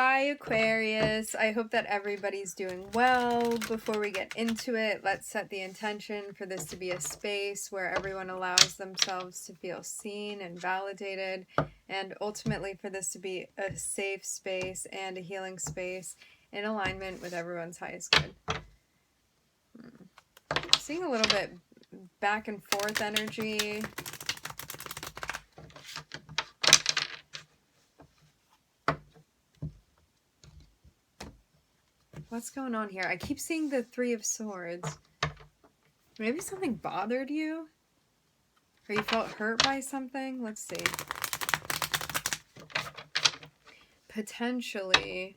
Hi Aquarius, I hope that everybody's doing well. Before we get into it, let's set the intention for this to be a space where everyone allows themselves to feel seen and validated, and ultimately for this to be a safe space and a healing space in alignment with everyone's highest good. Seeing a little bit back and forth energy. What's going on here? I keep seeing the Three of Swords. Maybe something bothered you? Or you felt hurt by something? Let's see. Potentially.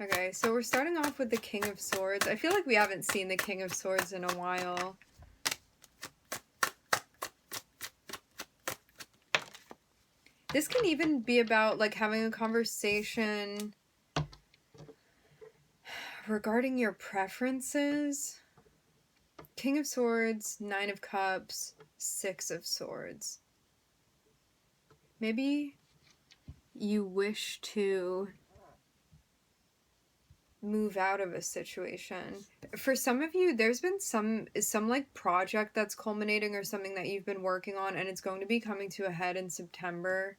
Okay, so we're starting off with the King of Swords. I feel like we haven't seen the King of Swords in a while. This can even be about like having a conversation regarding your preferences. King of Swords, Nine of Cups, Six of Swords. Maybe you wish to move out of a situation. For some of you, there's been some like project that's culminating or something that you've been working on, and it's going to be coming to a head in September.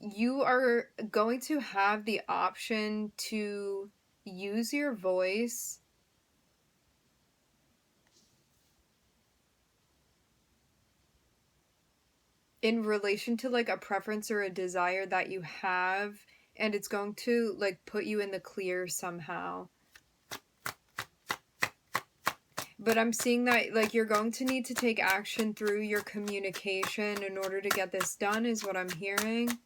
You are going to have the option to use your voice in relation to like a preference or a desire that you have, and it's going to like put you in the clear somehow. But I'm seeing that like you're going to need to take action through your communication in order to get this done, is what I'm hearing.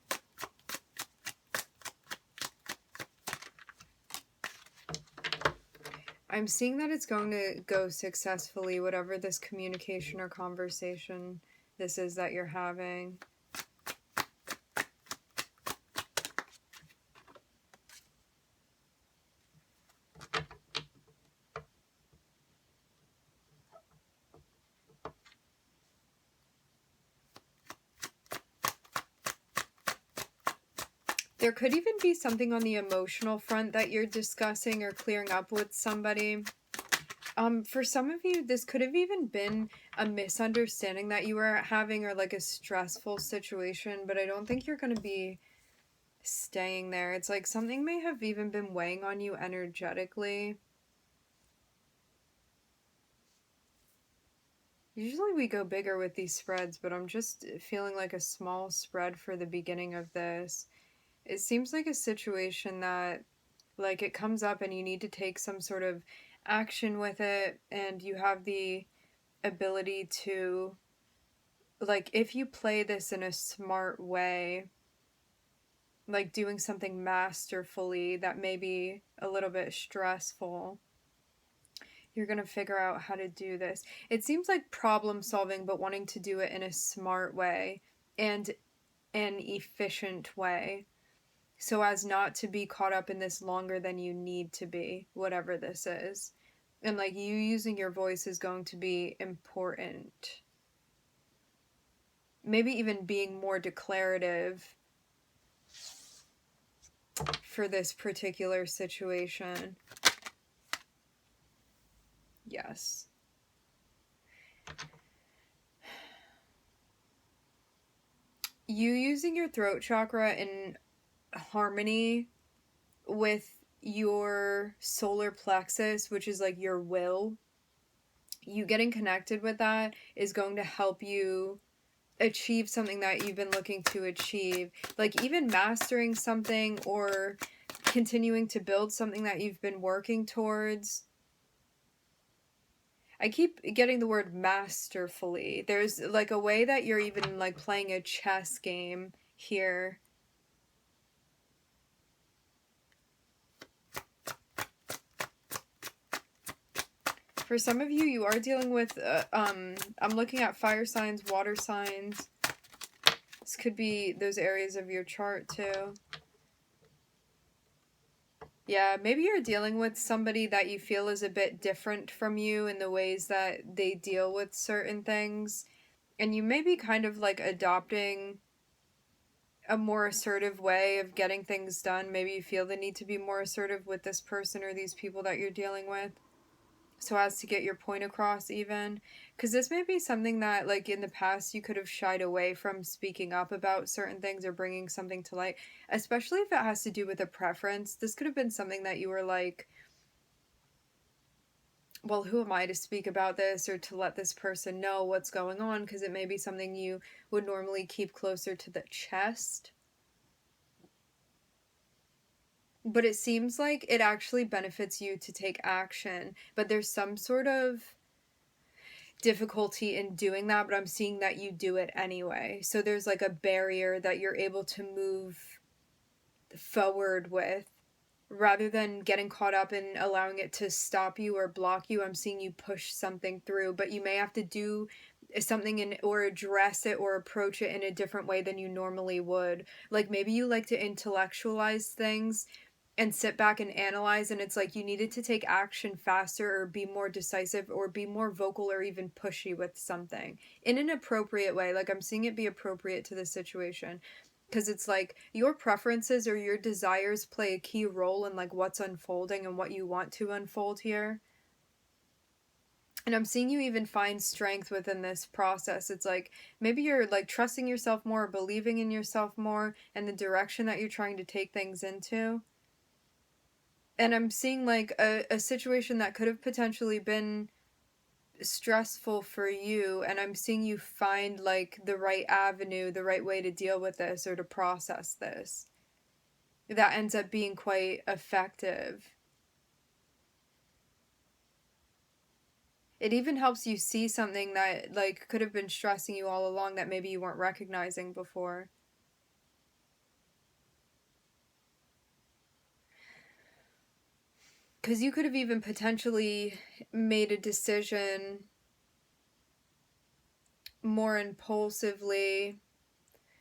I'm seeing that it's going to go successfully, whatever this communication or conversation this is that you're having. There could even be something on the emotional front that you're discussing or clearing up with somebody. For some of you, this could have even been a misunderstanding that you were having or like a stressful situation, but I don't think you're going to be staying there. It's like something may have even been weighing on you energetically. Usually we go bigger with these spreads, but I'm just feeling like a small spread for the beginning of this. It seems like a situation that like it comes up and you need to take some sort of action with it, and you have the ability to, like, if you play this in a smart way, like doing something masterfully that may be a little bit stressful, you're going to figure out how to do this. It seems like problem solving, but wanting to do it in a smart way and an efficient way, so as not to be caught up in this longer than you need to be, whatever this is. And like you using your voice is going to be important. Maybe even being more declarative for this particular situation. Yes. You using your throat chakra in harmony with your solar plexus, which is like your will. You getting connected with that is going to help you achieve something that you've been looking to achieve. Like even mastering something or continuing to build something that you've been working towards. I keep getting the word masterfully. There's like a way that you're even like playing a chess game here. For some of you, you are dealing with, I'm looking at fire signs, water signs. This could be those areas of your chart too. Yeah, maybe you're dealing with somebody that you feel is a bit different from you in the ways that they deal with certain things. And you may be kind of like adopting a more assertive way of getting things done. Maybe you feel the need to be more assertive with this person or these people that you're dealing with so as to get your point across, even. Because this may be something that, like, in the past you could have shied away from speaking up about certain things or bringing something to light, especially if it has to do with a preference. This could have been something that you were like, well, who am I to speak about this or to let this person know what's going on? Because it may be something you would normally keep closer to the chest. But it seems like it actually benefits you to take action. But there's some sort of difficulty in doing that, but I'm seeing that you do it anyway. So there's like a barrier that you're able to move forward with rather than getting caught up in allowing it to stop you or block you. I'm seeing you push something through, but you may have to do something in or address it or approach it in a different way than you normally would. Like maybe you like to intellectualize things and sit back and analyze, and it's like you needed to take action faster or be more decisive or be more vocal or even pushy with something in an appropriate way. Like I'm seeing it be appropriate to the situation, because it's like your preferences or your desires play a key role in like what's unfolding and what you want to unfold here. And I'm seeing you even find strength within this process. It's like maybe you're like trusting yourself more, believing in yourself more, and the direction that you're trying to take things into. And I'm seeing like a situation that could have potentially been stressful for you, and I'm seeing you find like the right avenue, the right way to deal with this or to process this that ends up being quite effective. It even helps you see something that like could have been stressing you all along that maybe you weren't recognizing before. Because you could have even potentially made a decision more impulsively.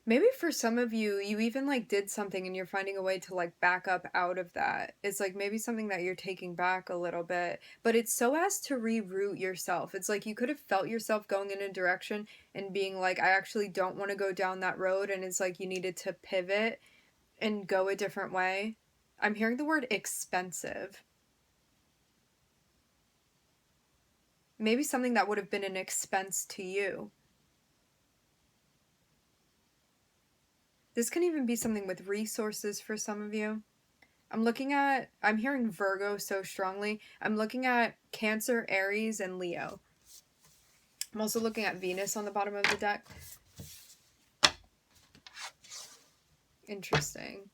Maybe for some of you, you even like did something and you're finding a way to like back up out of that. It's like maybe something that you're taking back a little bit, but it's so as to reroute yourself. It's like you could have felt yourself going in a direction and being like, I actually don't want to go down that road. And it's like you needed to pivot and go a different way. I'm hearing the word expensive. Maybe something that would have been an expense to you. This can even be something with resources for some of you. I'm hearing Virgo so strongly. I'm looking at Cancer, Aries, and Leo. I'm also looking at Venus on the bottom of the deck. Interesting.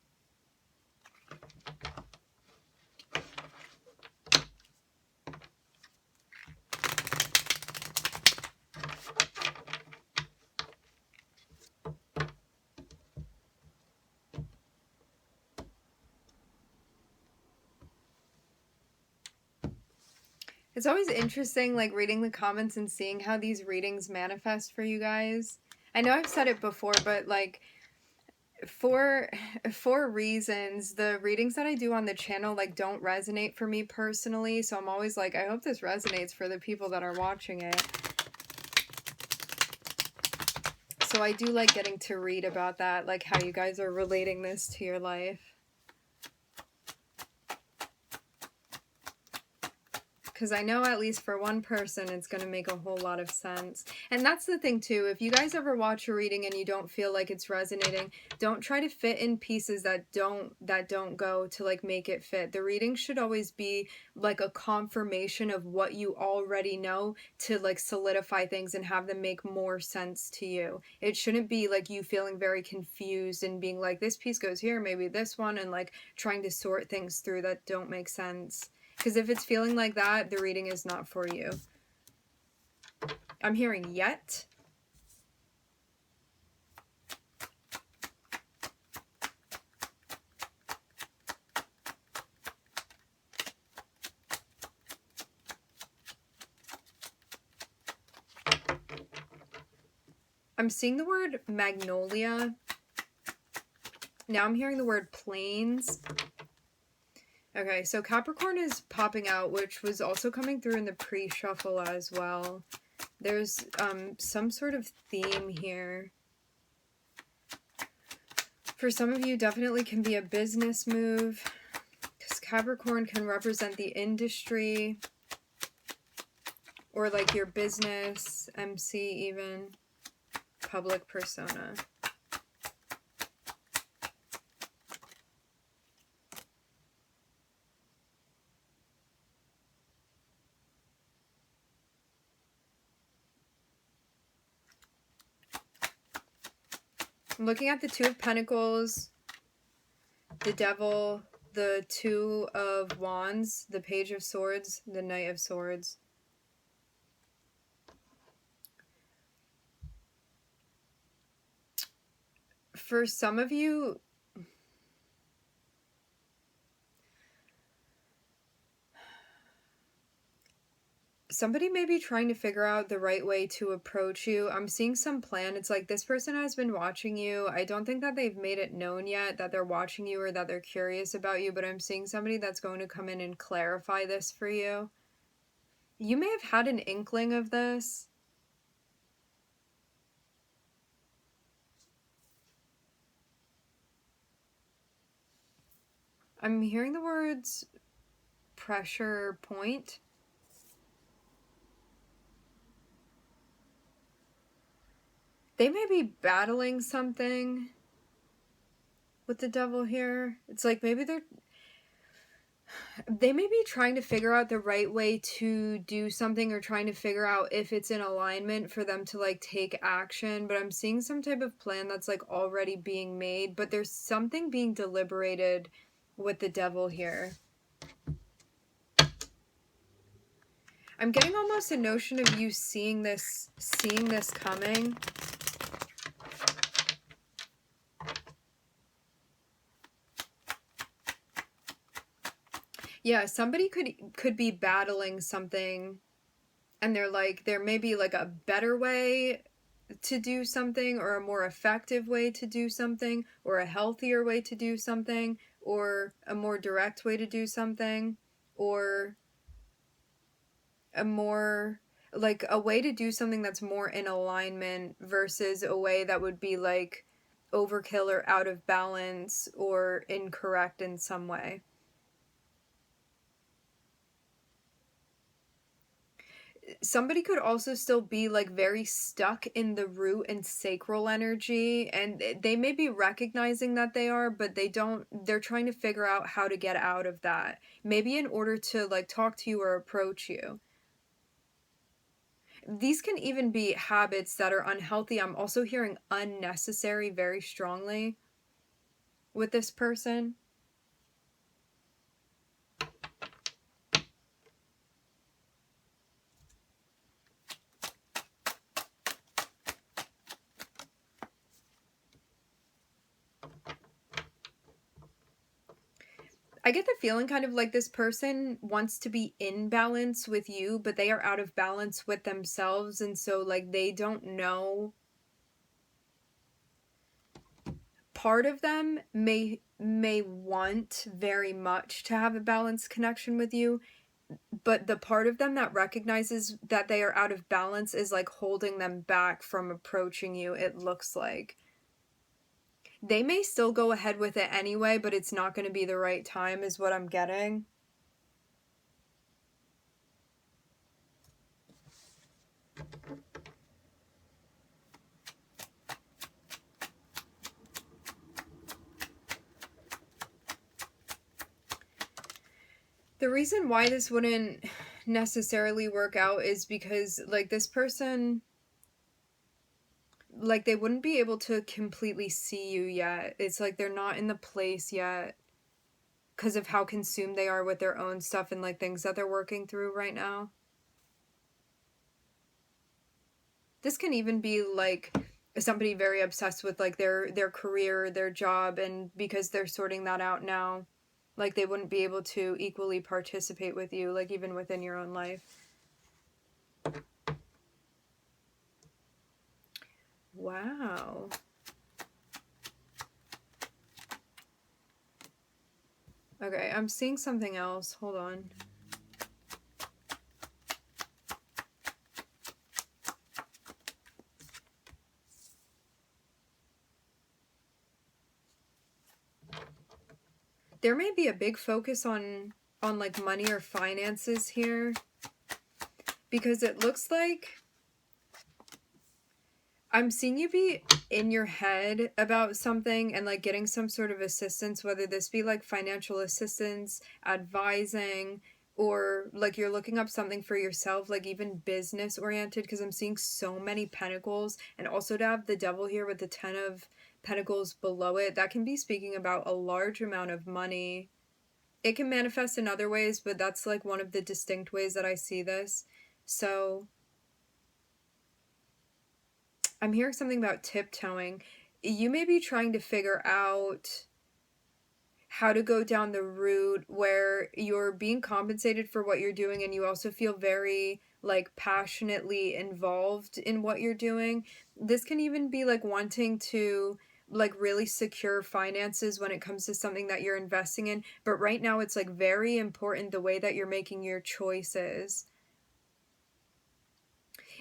It's always interesting, like, reading the comments and seeing how these readings manifest for you guys. I know I've said it before, but, like, for reasons, the readings that I do on the channel, like, don't resonate for me personally, so I'm always like, I hope this resonates for the people that are watching it. So I do like getting to read about that, like, how you guys are relating this to your life. Because I know at least for one person it's going to make a whole lot of sense. And that's the thing too, if you guys ever watch a reading and you don't feel like it's resonating, don't try to fit in pieces that don't go to like make it fit. The reading should always be like a confirmation of what you already know to like solidify things and have them make more sense to you. It shouldn't be like you feeling very confused and being like, this piece goes here, maybe this one, and like trying to sort things through that don't make sense. Because if it's feeling like that, the reading is not for you. I'm hearing yet. I'm seeing the word magnolia. Now I'm hearing the word plains. Okay, so Capricorn is popping out, which was also coming through in the pre-shuffle as well. There's some sort of theme here. For some of you, definitely can be a business move, because Capricorn can represent the industry, or like your business, MC even, public persona. I'm looking at the Two of Pentacles, the Devil, the Two of Wands, the Page of Swords, the Knight of Swords. For some of you, somebody may be trying to figure out the right way to approach you. I'm seeing some plan. It's like this person has been watching you. I don't think that they've made it known yet that they're watching you or that they're curious about you, but I'm seeing somebody that's going to come in and clarify this for you. You may have had an inkling of this. I'm hearing the words pressure point. They may be battling something with the Devil here. It's like maybe they may be trying to figure out the right way to do something, or trying to figure out if it's in alignment for them to like take action, but I'm seeing some type of plan that's like already being made, but there's something being deliberated with the Devil here. I'm getting almost a notion of you seeing this coming. Yeah, somebody could be battling something, and they're like, there may be like a better way to do something, or a more effective way to do something, or a healthier way to do something, or a more direct way to do something, or a more like a way to do something that's more in alignment versus a way that would be like overkill or out of balance or incorrect in some way. Somebody could also still be like very stuck in the root and sacral energy, and they may be recognizing that they are, but they're trying to figure out how to get out of that, maybe in order to like talk to you or approach you. These can even be habits that are unhealthy. I'm also hearing unnecessary very strongly with this person. I get the feeling kind of like this person wants to be in balance with you, but they are out of balance with themselves, and so like they don't know. Part of them may want very much to have a balanced connection with you, but the part of them that recognizes that they are out of balance is like holding them back from approaching you, it looks like. They may still go ahead with it anyway, but it's not going to be the right time is what I'm getting. The reason why this wouldn't necessarily work out is because like this person, like they wouldn't be able to completely see you yet. It's like they're not in the place yet because of how consumed they are with their own stuff and like things that they're working through right now. This can even be like somebody very obsessed with like their career, their job, and because they're sorting that out now, like they wouldn't be able to equally participate with you, like even within your own life. Wow. Okay, I'm seeing something else. Hold on. There may be a big focus on like money or finances here, because it looks like I'm seeing you be in your head about something and like getting some sort of assistance, whether this be like financial assistance, advising, or like you're looking up something for yourself, like even business oriented, because I'm seeing so many pentacles. And also to have the devil here with the 10 of pentacles below it, that can be speaking about a large amount of money. It can manifest in other ways, but that's like one of the distinct ways that I see this. So I'm hearing something about tiptoeing. You may be trying to figure out how to go down the route where you're being compensated for what you're doing and you also feel very like passionately involved in what you're doing. This can even be like wanting to like really secure finances when it comes to something that you're investing in, but right now it's like very important the way that you're making your choices.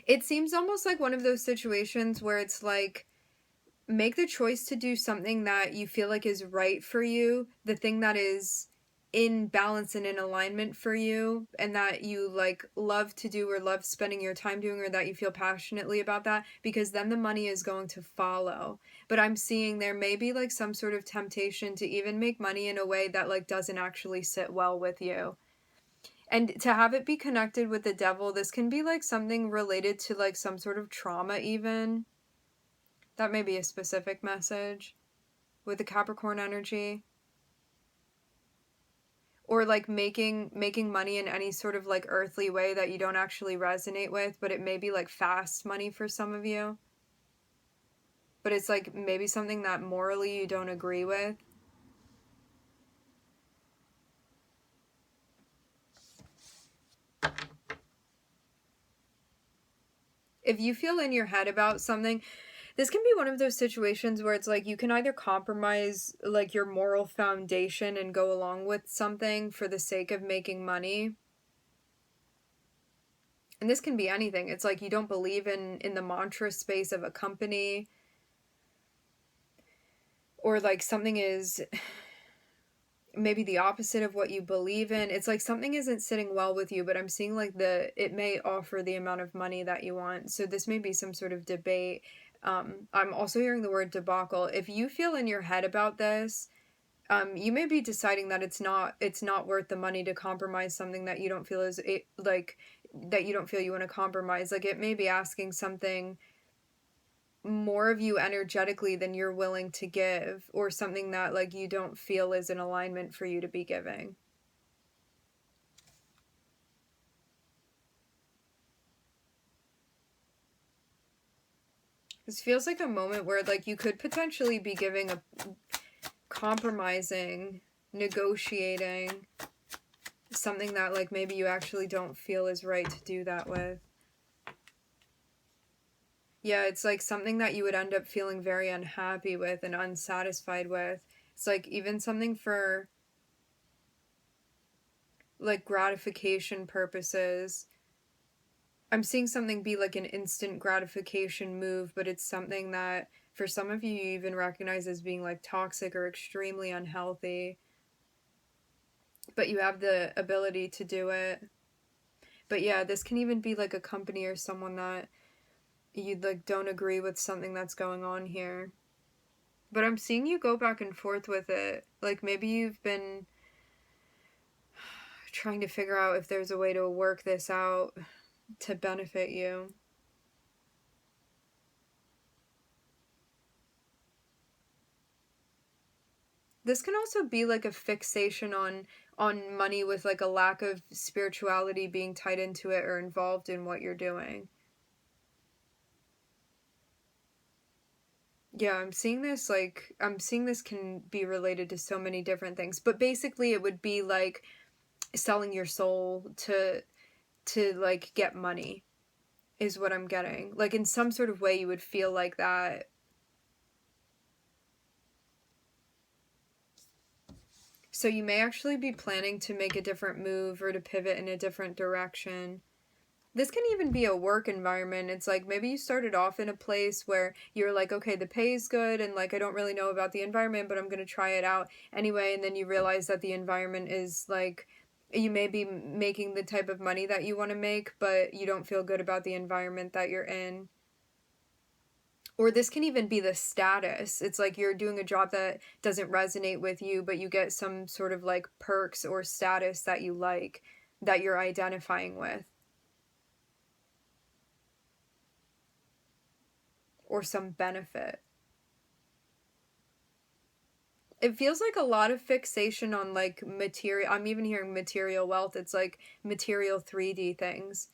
It seems almost like one of those situations where it's like make the choice to do something that you feel like is right for you, the thing that is in balance and in alignment for you, and that you like love to do or love spending your time doing, or that you feel passionately about that, because then the money is going to follow. But I'm seeing there may be like some sort of temptation to even make money in a way that like doesn't actually sit well with you. And to have it be connected with the devil, this can be like something related to like some sort of trauma even. That may be a specific message with the Capricorn energy. Or like making money in any sort of like earthly way that you don't actually resonate with, but it may be like fast money for some of you. But it's like maybe something that morally you don't agree with. If you feel in your head about something, this can be one of those situations where it's like you can either compromise like your moral foundation and go along with something for the sake of making money. And this can be anything. It's like you don't believe in the mantra space of a company, or like something is maybe the opposite of what you believe in. It's like something isn't sitting well with you, but I'm seeing like it may offer the amount of money that you want. So this may be some sort of debate. I'm also hearing the word debacle. If you feel in your head about this, you may be deciding that it's not worth the money to compromise something that you don't feel is like that you don't feel you want to compromise. Like it may be asking something more of you energetically than you're willing to give, or something that like you don't feel is in alignment for you to be giving. This feels like a moment where like you could potentially be giving a compromising, negotiating something that like maybe you actually don't feel is right to do that with. Yeah, it's like something that you would end up feeling very unhappy with and unsatisfied with. It's like even something for like gratification purposes. I'm seeing something be like an instant gratification move, but it's something that for some of you even recognize as being like toxic or extremely unhealthy. But you have the ability to do it. But yeah, this can even be like a company or someone that you like don't agree with something that's going on here. But I'm seeing you go back and forth with it. Like maybe you've been trying to figure out if there's a way to work this out to benefit you. This can also be like a fixation on money with like a lack of spirituality being tied into it or involved in what you're doing. Yeah, I'm seeing this can be related to so many different things, but basically it would be like selling your soul to like get money is what I'm getting. Like in some sort of way you would feel like that. So you may actually be planning to make a different move or to pivot in a different direction. This can even be a work environment. It's like maybe you started off in a place where you're like, okay, the pay's good and like I don't really know about the environment, but I'm going to try it out anyway. And then you realize that the environment is like, you may be making the type of money that you want to make, but you don't feel good about the environment that you're in. Or this can even be the status. It's like you're doing a job that doesn't resonate with you, but you get some sort of like perks or status that you like, that you're identifying with. Or some benefit. It feels like a lot of fixation on like material. I'm even hearing material wealth. It's like material 3D things.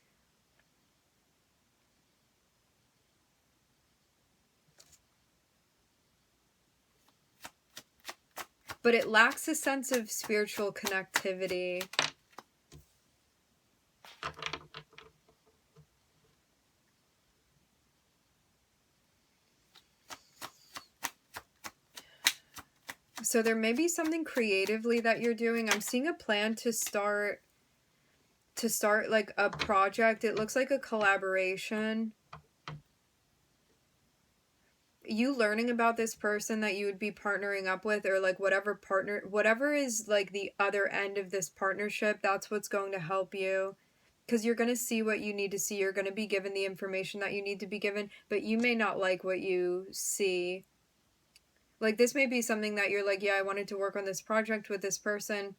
But it lacks a sense of spiritual connectivity. So there may be something creatively that you're doing. I'm seeing a plan to start like a project. It looks like a collaboration. You learning about this person that you would be partnering up with, or like whatever is like the other end of this partnership, that's what's going to help you. Because you're going to see what you need to see. You're going to be given the information that you need to be given, but you may not like what you see. Like this may be something that you're like, yeah, I wanted to work on this project with this person,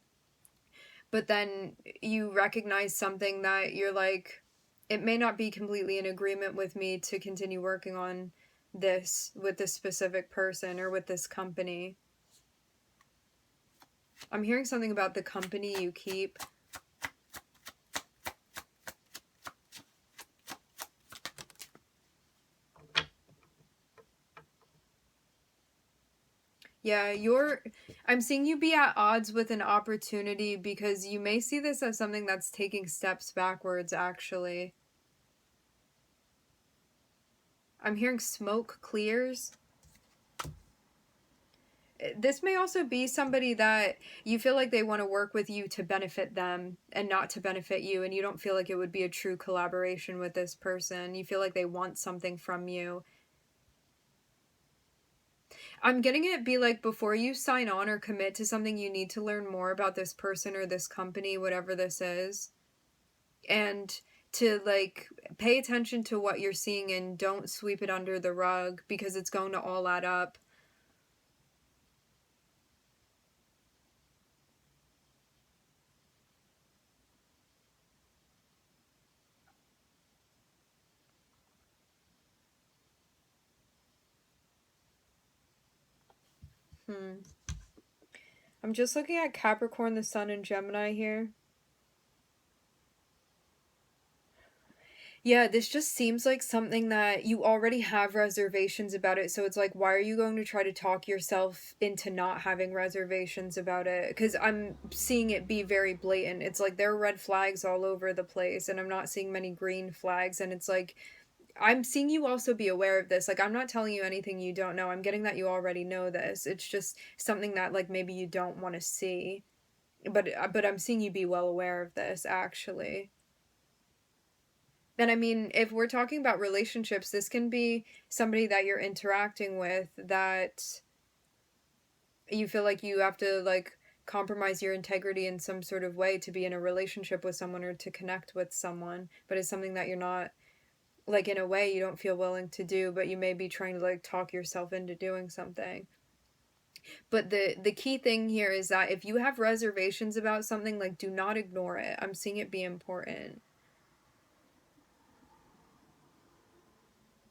but then you recognize something that you're like, it may not be completely in agreement with me to continue working on this with this specific person or with this company. I'm hearing something about the company you keep. Yeah, I'm seeing you be at odds with an opportunity because you may see this as something that's taking steps backwards, actually. I'm hearing smoke clears. This may also be somebody that you feel like they want to work with you to benefit them and not to benefit you, and you don't feel like it would be a true collaboration with this person. You feel like they want something from you. I'm getting it be like before you sign on or commit to something, you need to learn more about this person or this company, whatever this is. And to like pay attention to what you're seeing and don't sweep it under the rug because it's going to all add up. I'm just looking at Capricorn, the Sun, and Gemini here. Yeah, this just seems like something that you already have reservations about it. So it's like, why are you going to try to talk yourself into not having reservations about it? Because I'm seeing it be very blatant. It's like there are red flags all over the place, and I'm not seeing many green flags. And it's like, I'm seeing you also be aware of this. Like, I'm not telling you anything you don't know. I'm getting that you already know this. It's just something that, like, maybe you don't want to see. But I'm seeing you be well aware of this, actually. And I mean, if we're talking about relationships, this can be somebody that you're interacting with that you feel like you have to, like, compromise your integrity in some sort of way to be in a relationship with someone or to connect with someone. But it's something that you're not, like, in a way you don't feel willing to do, but you may be trying to, like, talk yourself into doing something. But the key thing here is that if you have reservations about something, like, do not ignore it. I'm seeing it be important.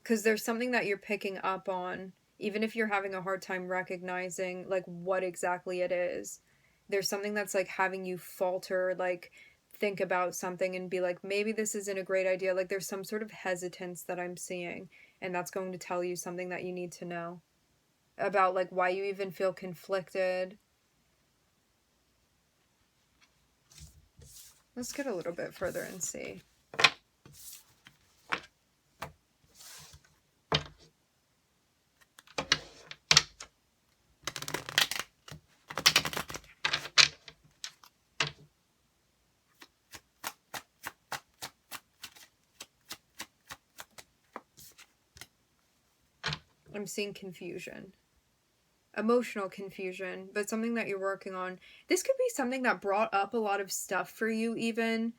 Because there's something that you're picking up on, even if you're having a hard time recognizing, like, what exactly it is. There's something that's, like, having you falter, like, think about something and be like, maybe this isn't a great idea. Like, there's some sort of hesitance that I'm seeing, and that's going to tell you something that you need to know about, like, why you even feel conflicted. Let's get a little bit further and see. I'm seeing confusion. Emotional confusion, but something that you're working on. This could be something that brought up a lot of stuff for you even,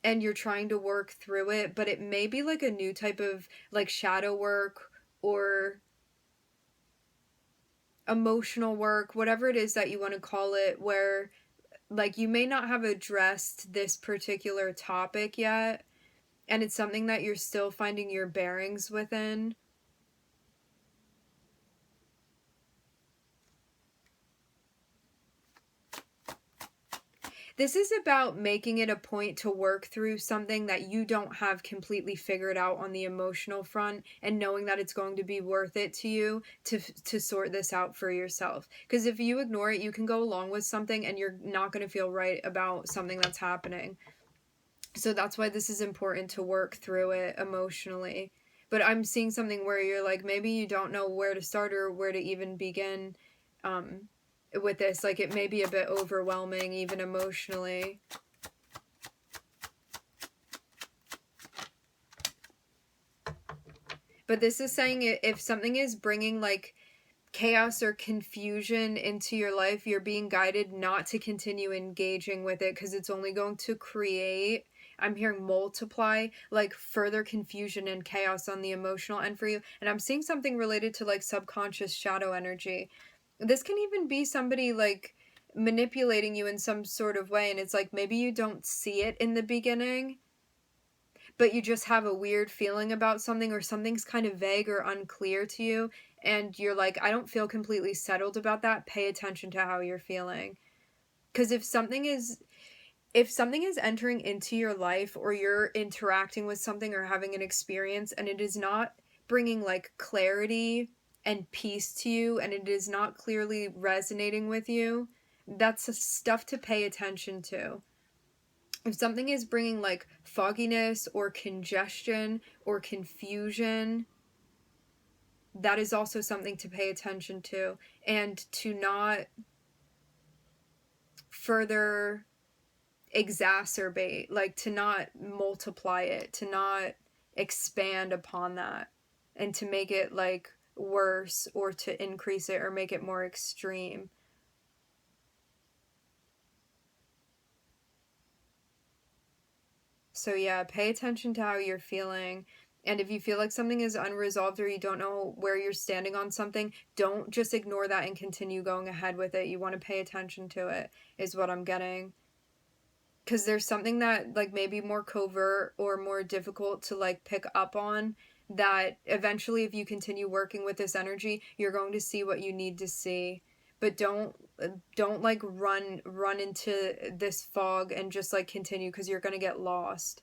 and you're trying to work through it, but it may be like a new type of like shadow work or emotional work, whatever it is that you want to call it, where like you may not have addressed this particular topic yet, and it's something that you're still finding your bearings within. This is about making it a point to work through something that you don't have completely figured out on the emotional front, and knowing that it's going to be worth it to you to sort this out for yourself. Because if you ignore it, you can go along with something and you're not going to feel right about something that's happening. So that's why this is important to work through it emotionally. But I'm seeing something where you're like, maybe you don't know where to start or where to even begin with this. Like, it may be a bit overwhelming, even emotionally. But this is saying if something is bringing like chaos or confusion into your life, you're being guided not to continue engaging with it, because it's only going to create, I'm hearing multiply, like further confusion and chaos on the emotional end for you. And I'm seeing something related to like subconscious shadow energy. This can even be somebody like manipulating you in some sort of way, and it's like maybe you don't see it in the beginning, but you just have a weird feeling about something, or something's kind of vague or unclear to you, and you're like, I don't feel completely settled about that. Pay attention to how you're feeling. Because if something is entering into your life, or you're interacting with something or having an experience, and it is not bringing like clarity and peace to you, and it is not clearly resonating with you, that's stuff to pay attention to. If something is bringing like fogginess or congestion or confusion, that is also something to pay attention to, and to not further exacerbate, like to not multiply it, to not expand upon that, and to make it like worse, or to increase it or make it more extreme. So yeah, pay attention to how you're feeling. And if you feel like something is unresolved, or you don't know where you're standing on something, don't just ignore that and continue going ahead with it. You want to pay attention to it, is what I'm getting. Because there's something that like maybe more covert or more difficult to like pick up on, that eventually if you continue working with this energy, you're going to see what you need to see. But don't like run into this fog and just like continue, because you're going to get lost.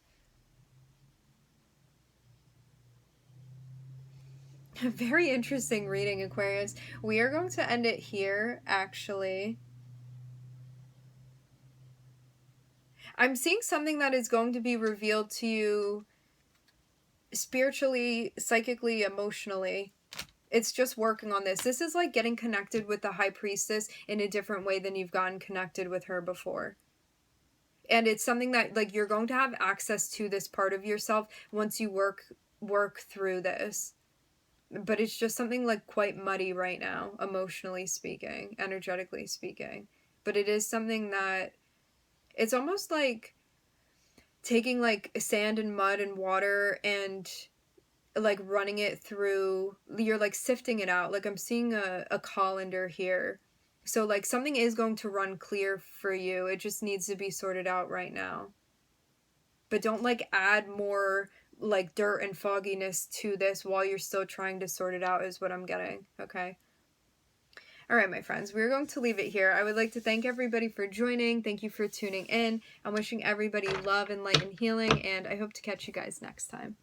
Very interesting reading, Aquarius. We are going to end it here, actually. I'm seeing something that is going to be revealed to you spiritually, psychically, emotionally. It's just working on this. This is like getting connected with the High Priestess in a different way than you've gotten connected with her before. And it's something that like you're going to have access to this part of yourself once you work through this. But it's just something like quite muddy right now, emotionally speaking, energetically speaking. But it is something that it's almost like taking like sand and mud and water and like running it through, you're like sifting it out. Like I'm seeing a colander here. So like something is going to run clear for you. It just needs to be sorted out right now. But don't like add more like dirt and fogginess to this while you're still trying to sort it out, is what I'm getting. Okay. All right, my friends, we're going to leave it here. I would like to thank everybody for joining. Thank you for tuning in. I'm wishing everybody love and light and healing, and I hope to catch you guys next time.